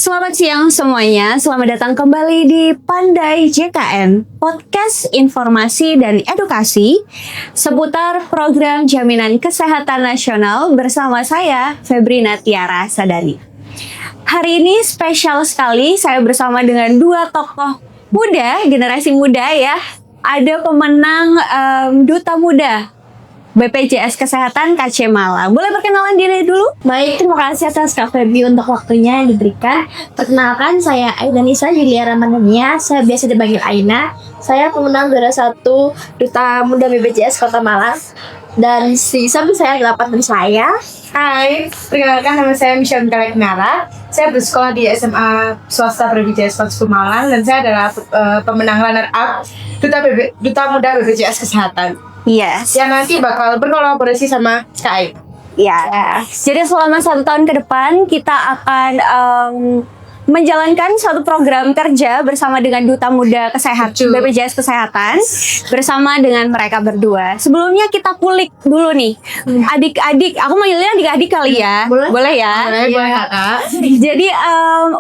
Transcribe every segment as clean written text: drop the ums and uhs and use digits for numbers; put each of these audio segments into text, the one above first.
Selamat siang semuanya, selamat datang kembali di Pandai JKN, podcast informasi dan edukasi seputar program jaminan kesehatan nasional bersama saya, Febrina Tiara Sadani. Hari ini spesial sekali, saya bersama dengan dua tokoh muda, generasi muda ya. Ada pemenang Duta Muda BPJS Kesehatan KC Malang. Boleh perkenalan diri dulu? Baik, terima kasih atas Kak Feby untuk waktunya yang diberikan. Perkenalkan, saya Aina Nisa Julia Ramadhania. Saya biasa dipanggil Aina. Saya pemenang juara 1 Duta Muda BPJS Kota Malang. Dan di samping saya ada teman saya. Hai, perkenalkan nama saya Michelle Nara. Saya bersekolah di SMA swasta BPJS Kota Malang dan saya adalah pemenang runner up Duta Muda BPJS Kesehatan. Yes. Yang nanti bakal berkolaborasi sama KAI. Ya. Jadi selama 1 tahun ke depan kita akan menjalankan suatu program kerja bersama dengan Duta Muda Kesehatan BPJS Kesehatan bersama dengan mereka berdua. Sebelumnya kita kulik dulu nih, adik-adik. Aku manggilnya adik-adik kali ya. Boleh ya? Boleh Kak. Jadi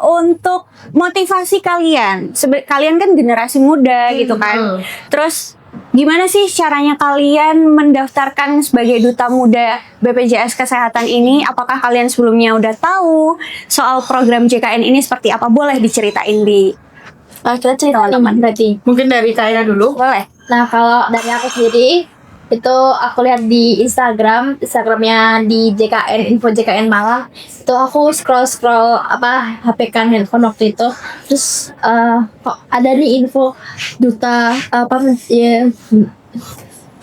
untuk motivasi kalian, kalian kan generasi muda gitu kan. Terus gimana sih caranya kalian mendaftarkan sebagai Duta Muda BPJS Kesehatan ini? Apakah kalian sebelumnya udah tahu soal program JKN ini seperti apa? Boleh diceritain di Kita cerita teman berarti. Mungkin dari Kaina dulu. boleh. Nah, kalau dari aku sendiri, itu aku lihat di Instagramnya di JKN, info JKN Malang. Itu aku scroll HP kan handphone waktu itu. Terus kok ada nih info duta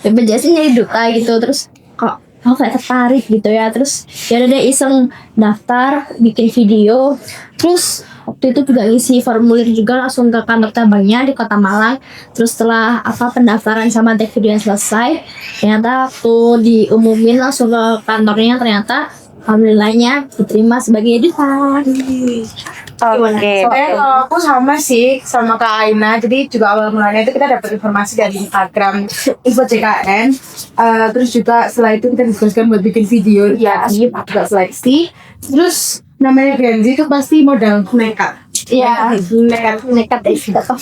BPJS ini jadi duta gitu. Terus kok aku kayak tertarik gitu ya. Terus ya udah deh iseng daftar, bikin video. Terus waktu itu juga ngisi formulir juga langsung ke kantor cabangnya di Kota Malang. Terus setelah pendaftaran sama take video yang selesai, ternyata waktu diumumin langsung ke kantornya, ternyata alhamdulillahnya diterima sebagai duta. Oke. Soalnya kalau aku sama sih sama Kak Aina. Jadi juga awal mulanya itu kita dapat informasi dari Instagram info JKN. Terus juga setelah itu kita diskusikan buat bikin video. Ya, juga seleksi. Terus namanya Gen Z itu pasti modal nekat. Iya, nekat deh kita toh.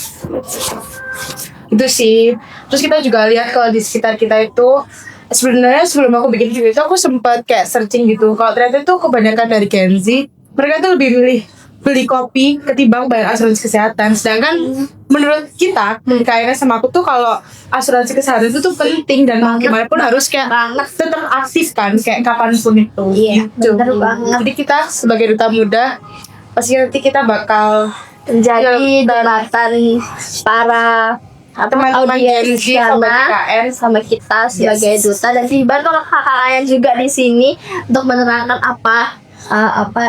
Itu sih. Terus kita juga lihat kalau di sekitar kita itu sebenarnya sebelum aku bikin video itu aku sempat kayak searching gitu. Kalau ternyata itu kebanyakan dari Gen Z, mereka tuh lebih milih beli kopi ketimbang bayar asuransi kesehatan. Sedangkan menurut kita, kayaknya sama aku tuh kalau asuransi kesehatan itu tuh penting dan gimana pun harus kayak tetap aktif kan kayak kapanpun itu. Iya, gitu. bener banget. Jadi kita sebagai duta muda pasti nanti kita bakal Menjadi jembatan para teman-teman Gen Z sama JKN sama kita sebagai duta, dan dibantu kakak kalian juga di sini untuk menerangkan apa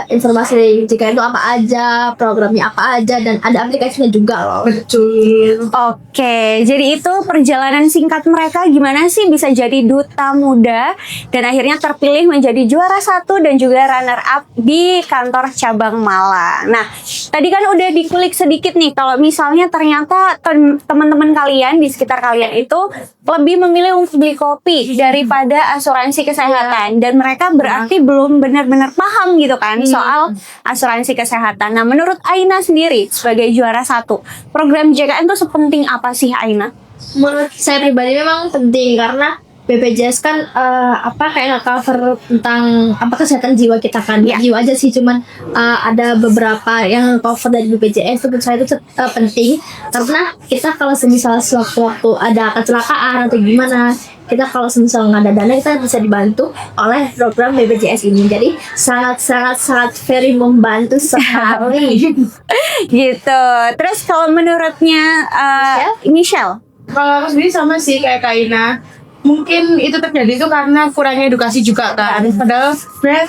informasi dari JKN itu apa aja, programnya apa aja, dan ada aplikasinya juga loh. Betul. Oke, jadi itu perjalanan singkat mereka gimana sih bisa jadi Duta Muda dan akhirnya terpilih menjadi juara 1 dan juga runner up di kantor cabang Malang. Nah, tadi kan udah dikulik sedikit nih kalau misalnya ternyata teman-teman kalian di sekitar kalian itu lebih memilih untuk beli kopi daripada asuransi kesehatan, dan mereka berarti belum benar-benar paham gitu kan soal asuransi kesehatan. Nah, menurut Aina sendiri sebagai juara 1, program JKN itu sepenting apa sih Aina? Menurut saya pribadi memang penting karena BPJS kan kayak nge-cover tentang kesehatan jiwa kita kan. Jiwa aja sih, cuman ada beberapa yang cover dari BPJS. Menurut saya itu penting karena kita kalau semisal sewaktu-waktu ada kecelakaan atau gimana, kita kalau semisal nggak ada dana, kita bisa dibantu oleh program BPJS ini. Jadi sangat very membantu sekali. Gitu. Terus kalau menurutnya Michelle? Kalau aku sendiri sama sih kayak Kaina. Mungkin itu terjadi itu karena kurangnya edukasi juga kan. Padahal sebenarnya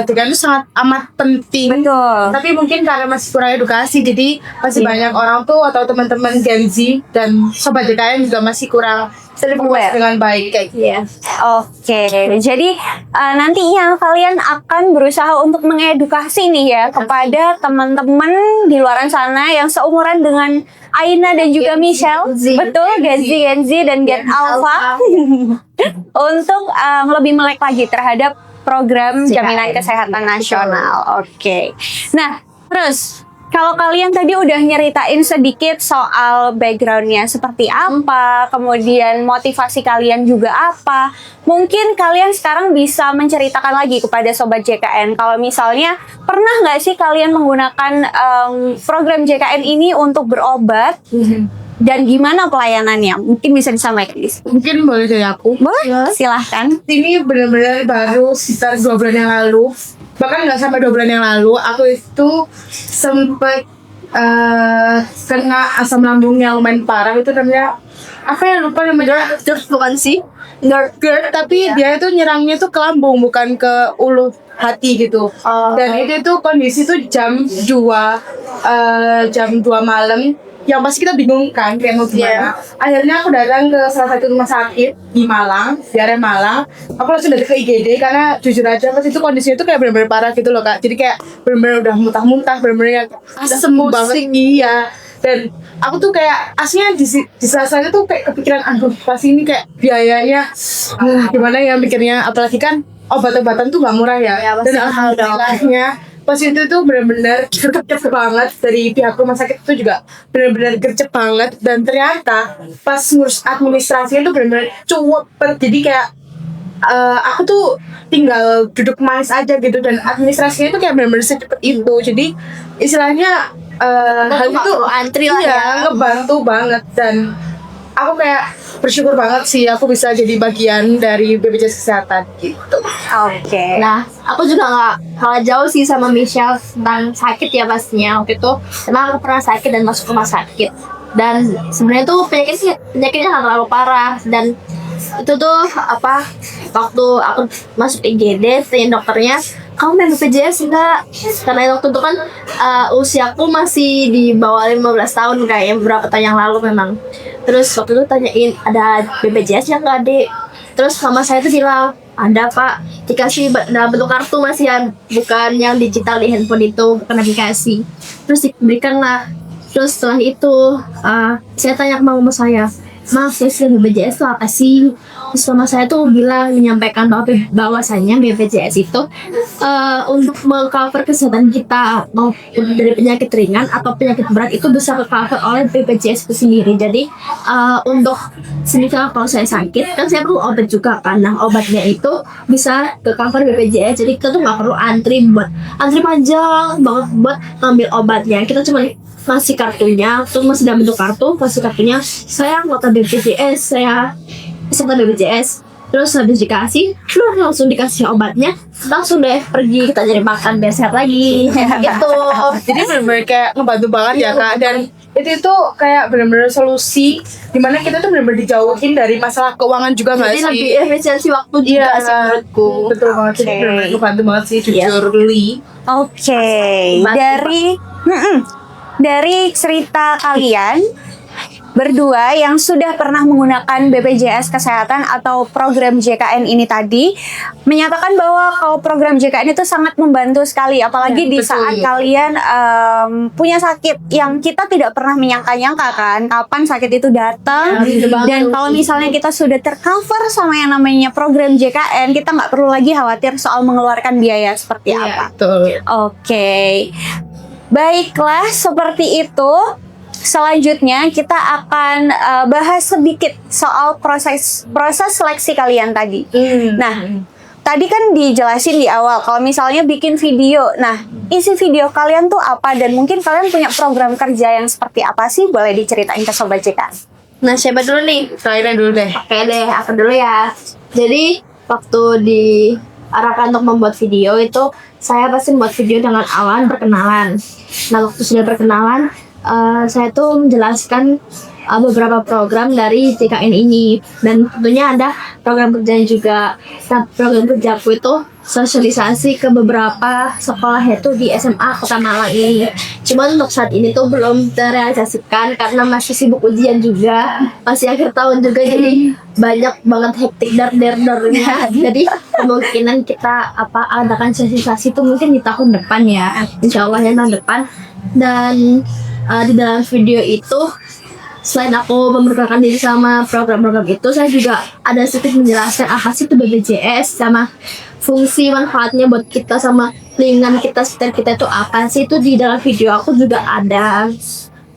JKN itu sangat amat penting. Betul. Tapi mungkin karena masih kurang edukasi, jadi masih banyak orang tuh atau teman-teman Gen Z dan sobat JKN juga masih kurang aware dengan baik kayak gitu. Oke, jadi nantinya kalian akan berusaha untuk mengedukasi nih ya kepada teman-teman di luar sana yang seumuran dengan Aina dan juga Michelle. Betul, Gen Z dan Gen Alpha. Untuk lebih melek lagi terhadap program jaminan kesehatan nasional. Oke. Nah, Terus, kalau kalian tadi udah nyeritain sedikit soal backgroundnya seperti apa, kemudian motivasi kalian juga apa, mungkin kalian sekarang bisa menceritakan lagi kepada Sobat JKN. Kalau misalnya, pernah nggak sih kalian menggunakan program JKN ini untuk berobat? Dan gimana pelayanannya? Mungkin bisa disampaikan di sini. Mungkin boleh dari aku. Boleh? Silahkan. Ini benar-benar baru sekitar 2 bulan yang lalu, bahkan nggak sampai 2 bulan yang lalu, aku itu sempat kena asam lambung yang lumayan parah. Itu namanya apa ya, lupa namanya. Terus bukan sih? GERD, tapi dia itu nyerangnya tuh ke lambung, bukan ke ulu hati gitu. Dan itu tuh kondisi tuh jam 2 malam. Yang pasti kita bingung kan kayak mau gimana. Akhirnya aku datang ke salah satu rumah sakit di Malang, di area Malang. Aku langsung datang ke IGD karena jujur aja pas itu kondisinya tuh kayak benar-benar parah gitu loh Kak. Jadi kayak benar-benar udah muntah-muntah, benar-benar yang asem banget. Iya. Dan aku tuh kayak aslinya di saat tuh kayak kepikiran, aduh pasti ini kayak biayanya gimana ya mikirnya, apalagi kan obat-obatan tuh gak murah ya. Dan alhamdulillahnya pas itu tuh benar-benar gercep banget dari pihak rumah sakit itu juga benar-benar gercep banget. Dan ternyata pas ngurus administrasinya tuh benar-benar cepet. Jadi kayak aku tuh tinggal duduk manis aja gitu, dan administrasinya tuh kayak benar-benar secepat itu. Jadi istilahnya hal itu antri lah ya, ngebantu banget. Dan aku kayak bersyukur banget sih aku bisa jadi bagian dari BPJS Kesehatan gitu. Oke. Nah, aku juga nggak kalah jauh sih sama Michelle tentang sakit ya pastinya. Waktu itu emang aku pernah sakit dan masuk rumah sakit. Dan sebenarnya tuh penyakitnya nggak terlalu parah. Dan itu tuh apa, waktu aku masuk IGD, tanya dokternya, kamu main BPJS enggak? Karena waktu itu kan usiaku masih di bawah 15 tahun kayak beberapa tahun yang lalu memang. Terus waktu itu tanyain, ada BPJS yang enggak, Dek? Terus mama saya tuh bilang, ada Pak, dikasih dalam bentuk kartu Mas ya, bukan yang digital di handphone itu, bukan dikasih. Terus diberikan lah. Terus setelah itu saya tanya ke mama saya, maaf ya, BPJS itu apa sih? Terus mama saya tuh bilang, menyampaikan bahwasannya BPJS itu untuk meng-cover kesehatan kita, mau dari penyakit ringan atau penyakit berat itu bisa ke-cover oleh BPJS itu sendiri. Jadi untuk semisal kalau saya sakit kan saya perlu obat juga kan, nah obatnya itu bisa ke-cover BPJS. Jadi kita tuh nggak perlu antri panjang banget buat ngambil obatnya. Kita cuma kasih kartunya, terus masih dalam bentuk kartu, kasih kartunya, saya anggota BPJS, saya peserta BPJS. Terus habis dikasih, lu langsung dikasih obatnya, langsung deh pergi kita jadi makan biar sehat lagi gitu. Jadi benar-benar kayak ngebantu banget ya Kak. Dan itu tuh kayak benar-benar solusi dimana kita tuh benar-benar dijauhin dari masalah keuangan juga nggak Jadi sih? lebih efisiensi waktu juga sih menurutku. Betul banget sih, benar-benar ngebantu banget sih jujur Li. Oke. Dari cerita kalian berdua yang sudah pernah menggunakan BPJS Kesehatan atau program JKN ini tadi, menyatakan bahwa kalau program JKN itu sangat membantu sekali, apalagi di saat kalian punya sakit yang kita tidak pernah menyangka-nyangka kan kapan sakit itu datang. Dan kalau misalnya kita sudah tercover sama yang namanya program JKN, kita nggak perlu lagi khawatir soal mengeluarkan biaya seperti apa. Betul. Oke. Baiklah, seperti itu. Selanjutnya kita akan bahas sedikit soal proses seleksi kalian tadi. Nah, tadi kan dijelasin di awal kalau misalnya bikin video. Nah, isi video kalian tuh apa, dan mungkin kalian punya program kerja yang seperti apa sih? Boleh diceritain ke Sobat JKN. Nah, siapa dulu nih? Kalian dulu deh. Oke deh, aku dulu ya. Jadi waktu diarahkan untuk membuat video itu, saya pasti membuat video dengan awal perkenalan. Nah, waktu sudah perkenalan, saya tuh menjelaskan beberapa program dari JKN ini, dan tentunya ada program kerjanya juga. Nah, program kerjaku itu sosialisasi ke beberapa sekolah itu di SMA Kota Malang ini. Cuman untuk saat ini tuh belum terrealisasikan karena masih sibuk ujian juga, masih akhir tahun juga, jadi banyak banget hektik der-dernya. Jadi kemungkinan kita adakan sosialisasi itu mungkin di tahun depan ya, insya Allah ya, tahun depan. Dan di dalam video itu, selain aku memperkenalkan diri sama program-program itu, saya juga ada sedikit menjelaskan apa sih itu BPJS sama fungsi manfaatnya buat kita sama lingkungan kita sekitar kita itu apa sih, itu di dalam video aku juga ada.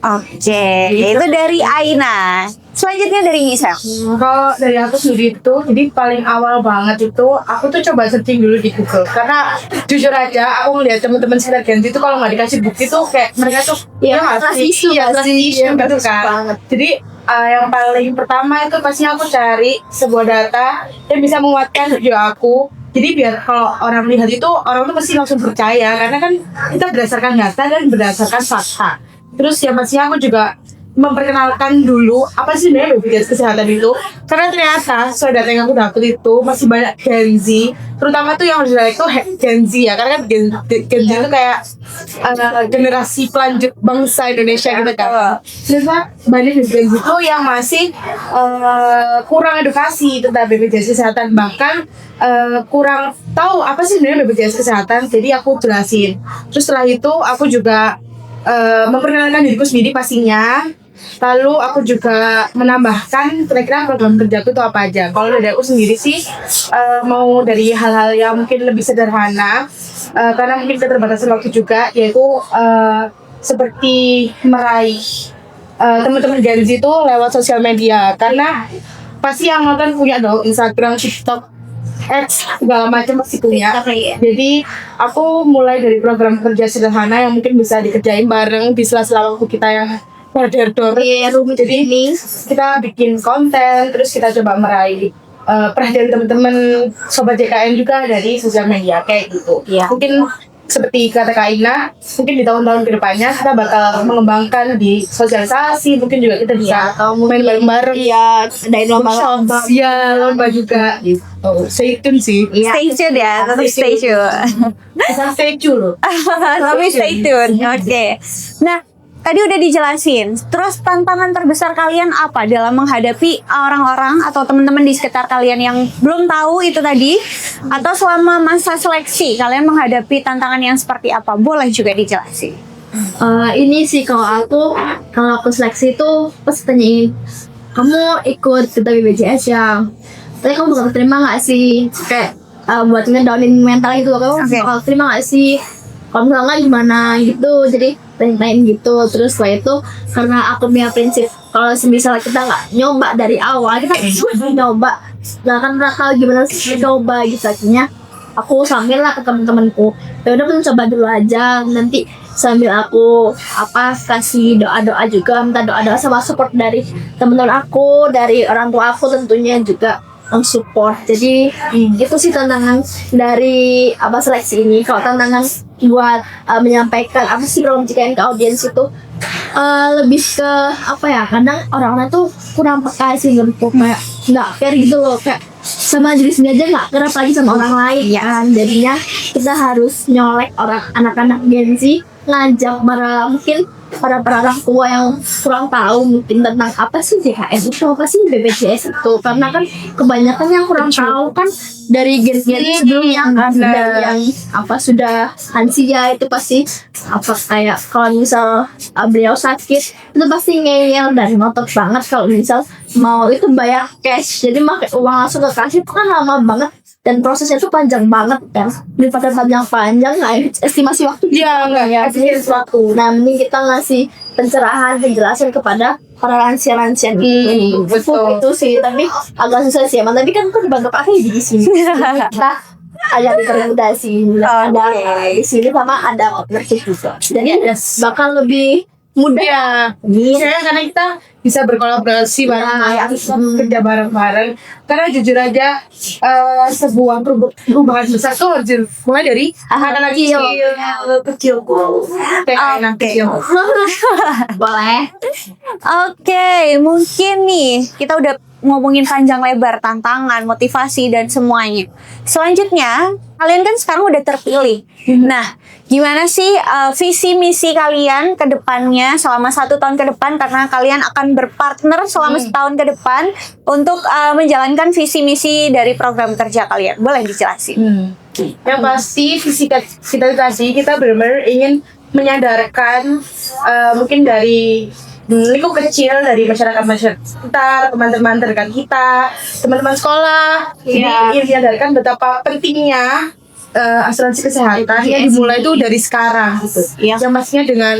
Oke, itu dari Aina. Selanjutnya dari Gisel. Kalau dari aku sendiri itu, jadi paling awal banget itu aku tuh coba searching dulu di Google. Karena jujur aja aku ngeliat teman-teman sekitar Gen Z itu kalau nggak dikasih bukti tuh kayak mereka tuh Iya, nggak trust sih? issue Iya, nggak trust sih? issue Iya, gitu betul kan. banget. Jadi yang paling pertama itu pasti aku cari sebuah data yang bisa menguatkan video aku. Jadi biar kalau orang lihat itu orang tuh pasti langsung percaya karena kan kita berdasarkan data dan berdasarkan fakta. Terus yang pastinya aku juga memperkenalkan dulu apa sih sebenarnya BPJS kesehatan itu, karena ternyata sesuai data yang aku dapat itu masih banyak Gen Z, terutama tuh yang udah itu Gen Z ya, karena kan Gen Z itu kayak generasi pelanjut bangsa Indonesia gitu kan. Ternyata banyak Gen Z itu yang masih kurang edukasi tentang BPJS kesehatan, bahkan kurang tahu apa sih sebenarnya BPJS kesehatan. Jadi aku jelasin. Terus setelah itu aku juga memperkenalkan diriku sendiri pastinya. Lalu aku juga menambahkan kira-kira program kerjaku itu apa aja. Kalau dari aku sendiri sih mau dari hal-hal yang mungkin lebih sederhana, karena mungkin keterbatasan waktu juga, yaitu seperti meraih teman-teman Gen Z itu lewat sosial media. Karena pasti yang nonton punya dong Instagram, TikTok, X, segala macam pasti punya. Jadi aku mulai dari program kerja sederhana yang mungkin bisa dikerjain bareng di sela-sela waktu kita yang berdor. Rumit Jadi ini. kita bikin konten, terus kita coba meraih perhatian teman-teman sobat JKN juga dari sosial media kayak gitu. Iya. Mungkin seperti kata Kak Ina, mungkin di tahun-tahun kedepannya kita bakal mengembangkan di sosialisasi, mungkin juga kita bisa main bareng-bareng. Iya, ada lomba-lomba. Iya, lomba juga gitu. Stay tune sih. Stay tune ya, tetap stay tune. Bisa stay tune loh. Tapi stay tune. Oke. Nah, tadi udah dijelasin. Terus tantangan terbesar kalian apa dalam menghadapi orang-orang atau teman-teman di sekitar kalian yang belum tahu itu tadi? Atau selama masa seleksi kalian menghadapi tantangan yang seperti apa? Boleh juga dijelasin. Ini sih kalau aku seleksi itu pas tanyain, kamu ikut kita BPJS ya, tapi kamu bakal terima nggak sih, kayak buat ngedownin mental itu, kamu Oke. bakal terima nggak sih, kalau misalnya nggak gimana gitu. Jadi tanya-tanyain gitu. Terus setelah itu karena aku punya prinsip kalau misalnya kita nggak nyoba dari awal, kita nyoba nggak akan tahu gimana sih coba gitu. Akhirnya aku sambil lah ke teman-temanku, ya udah kita coba dulu aja, nanti sambil aku kasih doa-doa juga, minta doa-doa sama support dari teman-teman aku, dari orang tua aku tentunya juga support. Jadi itu sih tantangan dari seleksi ini. Kalau tantangan buat menyampaikan apa sih program JKN ke audiens itu lebih ke kadang orang-orang tuh kurang peka sih, kayak nggak care gitu loh, kayak sama diri sendiri aja nggak care apalagi sama orang lain ya kan. Jadinya kita harus nyolek anak-anak Gen Z, ngajak mungkin para orang tua yang kurang tahu mungkin tentang apa sih JKN itu, apa sih BPJS itu, karena kan kebanyakan yang kurang tahu kan dari gen-gen sebelumnya kan, dari yang sudah lansia itu pasti kayak kalau misal beliau sakit itu pasti ngeyel dan ngotot banget kalau misal mau itu bayar cash, jadi pakai uang langsung ke kasir itu kan lama banget dan prosesnya tuh panjang banget kan. Daripada panjang estimasi waktu waktu. Nah, mending kita ngasih pencerahan, penjelasan kepada para lansia-lansia ini. Betul. Itu sih, tapi agak susah sih emang. Tapi kan bantu pakai di sini. Kita ada rekomendasi, ada di sini sama ada partnership juga. Jadi bakal lebih mudah. Iya, karena kita bisa berkolaborasi bareng, kerja bareng-bareng. Karena jujur aja sebuah perubahan besar tuh harus mulai dari anak-anak kecil. Anak kecil. Boleh. Oke, mungkin nih kita udah ngomongin panjang lebar tantangan, motivasi dan semuanya. Selanjutnya, kalian kan sekarang udah terpilih. Nah, gimana sih visi misi kalian ke depannya selama 1 tahun ke depan, karena kalian akan berpartner selama setahun ke depan untuk menjalankan visi misi dari program kerja kalian. Boleh dijelasin? Yang pasti visi kita tadi, kita benar-benar ingin menyadarkan mungkin dari lingkup kecil, dari masyarakat sekitar, teman-teman terdekat kita, teman-teman sekolah. Jadi ingin menyadarkan betapa pentingnya asuransi kesehatan ya dimulai tuh dari sekarang gitu. Iya. Yang pastinya dengan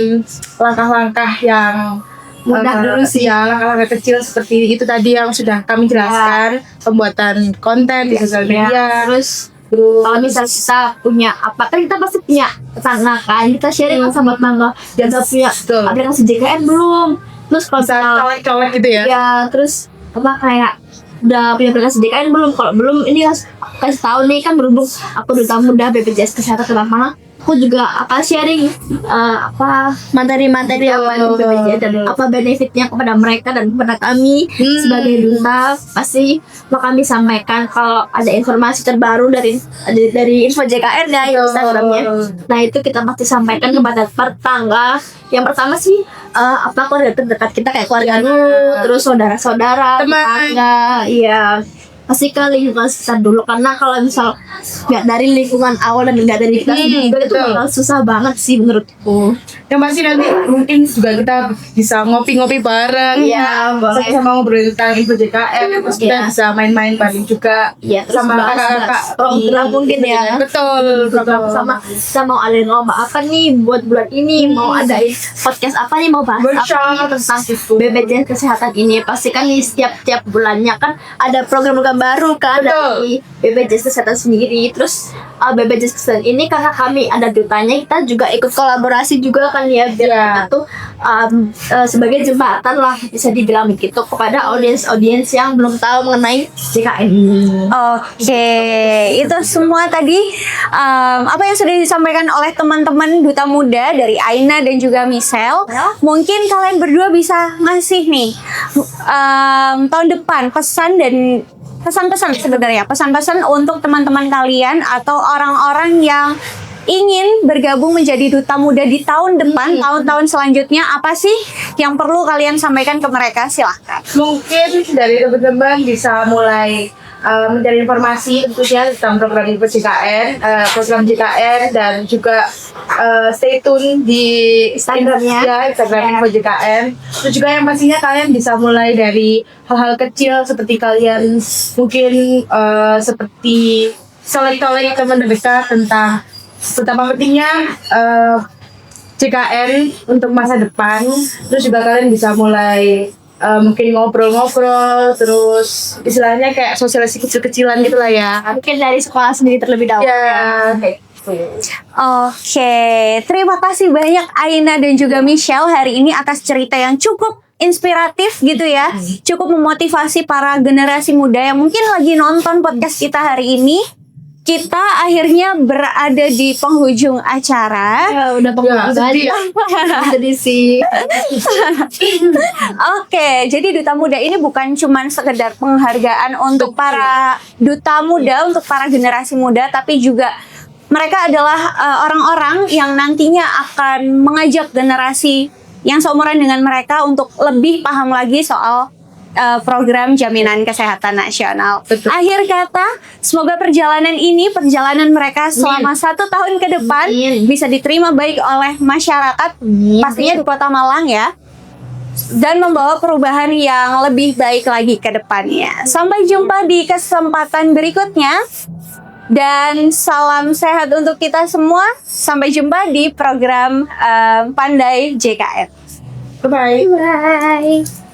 langkah-langkah yang Mudah dulu sih. ya, langkah-langkah kecil seperti itu tadi yang sudah kami jelaskan, pembuatan konten di sosial media. Terus kalau misalnya kita punya apa kan kita pasti punya sana kan kita sharing kan sama teman dan kita punya Betul. aplikasi JKN belum. Terus kalau Bisa misalnya colek-colek gitu ya. ya terus apa kayak udah punya aplikasi JKN belum, kalau belum ini kasih tahu nih kan, berhubung aku duta muda BPJS Kesehatan Kota Malang, aku juga apa sharing apa materi-materi apa itu BPJS dan apa benefitnya kepada mereka dan kepada kami sebagai duta. Pasti mau kami sampaikan kalau ada informasi terbaru dari info JKN ya Instagramnya. Nah itu kita pasti sampaikan kepada pertangga. Yang pertama sih apa keluarga terdekat kita kayak keluarga dulu, terus saudara-saudara, Teman. tetangga, iya. Pasti ke lingkungan sekitar dulu, karena kalau misal nggak dari lingkungan awal dan nggak dari kita sendiri itu betul. bakal susah banget sih menurutku. Yang pasti nanti mungkin juga kita bisa ngopi-ngopi bareng. Iya, boleh. Sama ngobrol tentang info JKN, terus kita Iya. bisa main-main bareng juga. Iya, terus sama bahas kakak-kakak program mungkin ya. Betul, Program betul. sama kita mau adain lomba apa nih buat bulan ini, mau adain podcast apa nih, mau bahas Workshop apa nih tentang gitu. BPJS Kesehatan ini. Pasti kan nih setiap bulannya kan ada program-program baru kan Betul. dari BPJS Kesehatan sendiri. Terus BPJS Kesehatan ini karena kami ada dutanya, kita juga ikut kolaborasi juga kan ya, biar Iya. kita tuh sebagai jembatan lah bisa dibilang begitu kepada audiens yang belum tahu mengenai JKN ini. Oke, itu semua tadi apa yang sudah disampaikan oleh teman-teman Duta Muda dari Aina dan juga Michelle. Ya. Mungkin kalian berdua bisa ngasih nih tahun depan pesan dan pesan-pesan sebenarnya, pesan-pesan untuk teman-teman kalian atau orang-orang yang ingin bergabung menjadi Duta Muda di tahun depan, tahun-tahun selanjutnya, apa sih yang perlu kalian sampaikan ke mereka? Silahkan. Mungkin dari teman-teman bisa mulai mencari informasi tentunya tentang program info JKN, program JKN, dan juga stay tune di Instagramnya. ya, Instagram info JKN. Terus juga yang pastinya kalian bisa mulai dari hal-hal kecil seperti kalian mungkin seperti colek-colek teman dekat tentang betapa pentingnya JKN untuk masa depan. Terus juga kalian bisa mulai mungkin ngobrol-ngobrol, terus istilahnya kayak sosialisasi kecil-kecilan gitu lah ya. Mungkin dari sekolah sendiri terlebih dahulu. Ya, Oke, terima kasih banyak Aina dan juga Michelle hari ini atas cerita yang cukup inspiratif gitu ya. Cukup memotivasi para generasi muda yang mungkin lagi nonton podcast kita hari ini. Kita akhirnya berada di penghujung acara. Ya, udah pengen sedih ya. Jadi sih. Oke, jadi Duta Muda ini bukan cuman sekedar penghargaan untuk para duta muda, untuk para generasi muda, tapi juga mereka adalah orang-orang yang nantinya akan mengajak generasi yang seumuran dengan mereka untuk lebih paham lagi soal program jaminan kesehatan nasional. Betul. Akhir kata, semoga perjalanan mereka selama 1 tahun ke depan Amin. bisa diterima baik oleh masyarakat, pastinya di Kota Malang ya, dan membawa perubahan yang lebih baik lagi ke depannya. Sampai jumpa di kesempatan berikutnya. Dan salam sehat untuk kita semua. Sampai jumpa di program Pandai JKN. Bye-bye. Bye.